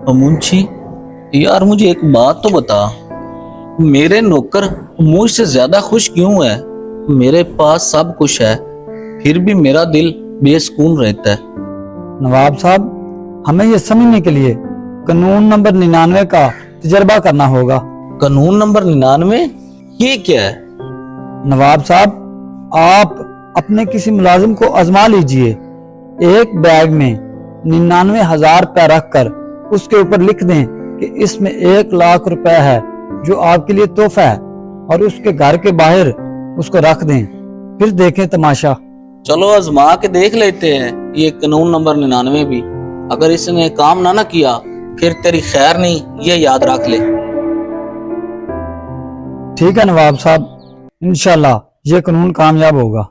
मुंशी, यार मुझे एक बात तो बता, मेरे नौकर मुझसे ज्यादा खुश क्यों है? मेरे पास सब कुछ है, फिर भी मेरा दिल बेसुकून रहता है। नवाब साहब, हमें ये समझने के लिए कानून नंबर 99 का तजर्बा करना होगा। कानून नंबर 99? ये क्या है? नवाब साहब, आप अपने किसी मुलाजिम को आजमा लीजिए। एक बैग में 99,000 रुपया रखकर उसके ऊपर लिख दें कि इसमें 1 लाख रुपए है जो आपके लिए तोहफा है, और उसके घर के बाहर उसको रख दें। फिर देखें तमाशा। चलो आजमा के देख लेते हैं ये कानून नंबर 99 भी। अगर इसने काम ना किया फिर तेरी खैर नहीं, ये याद रख ले। ठीक है नवाब साहब, इंशाल्लाह ये कानून कामयाब होगा।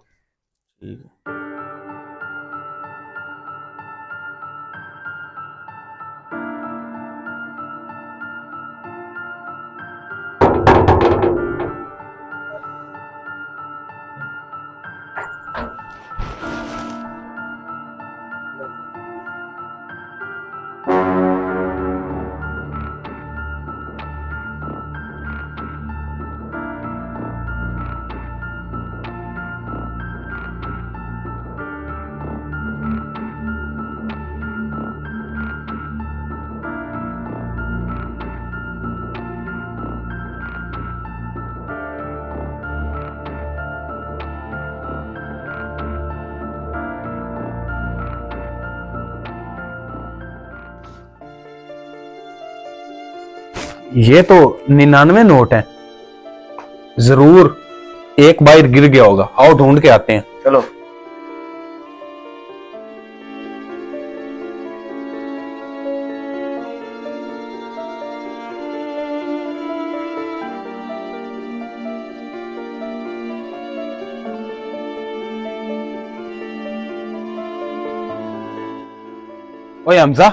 ये तो 99 नोट है, जरूर एक बार गिर गया होगा। आओ ढूंढ के आते हैं, चलो। ओए हमजा,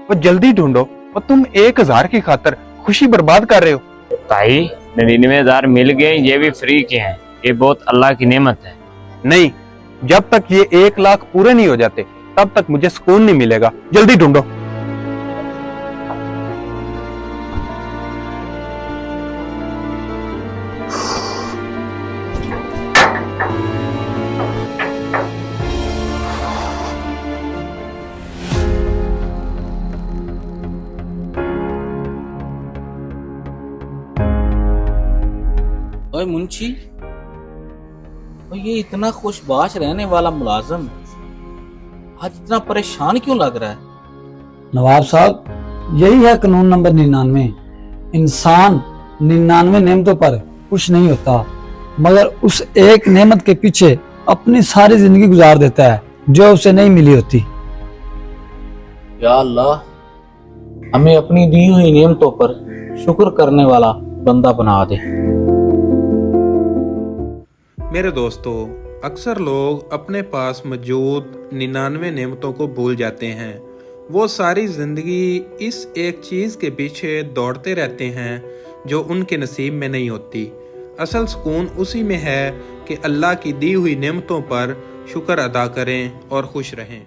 वो जल्दी ढूंढो, और तुम 1,000 की खातर खुशी बर्बाद कर रहे हो। भाई 99,000 मिल गए, ये भी फ्री के हैं। ये बहुत अल्लाह की नेमत है। नहीं, जब तक ये 1 लाख पूरे नहीं हो जाते तब तक मुझे सुकून नहीं मिलेगा। जल्दी ढूंढो। ओए मुंशी, ये इतना खुशबाश रहने वाला मुलाजिम आज इतना परेशान क्यों लग रहा है? नवाब साहब, यही है कानून नंबर 99। इंसान 99 नेमतों पर खुश नहीं होता, मगर उस एक नेमत के पीछे अपनी सारी जिंदगी गुजार देता है जो उसे नहीं मिली होती। या अल्लाह, हमें अपनी दी हुई नेमतों पर शुक्र करने वाला बंदा बना दे। मेरे दोस्तों, अक्सर लोग अपने पास मौजूद 99 नेमतों को भूल जाते हैं। वो सारी ज़िंदगी इस एक चीज़ के पीछे दौड़ते रहते हैं जो उनके नसीब में नहीं होती। असल सुकून उसी में है कि अल्लाह की दी हुई नेमतों पर शुक्र अदा करें और खुश रहें।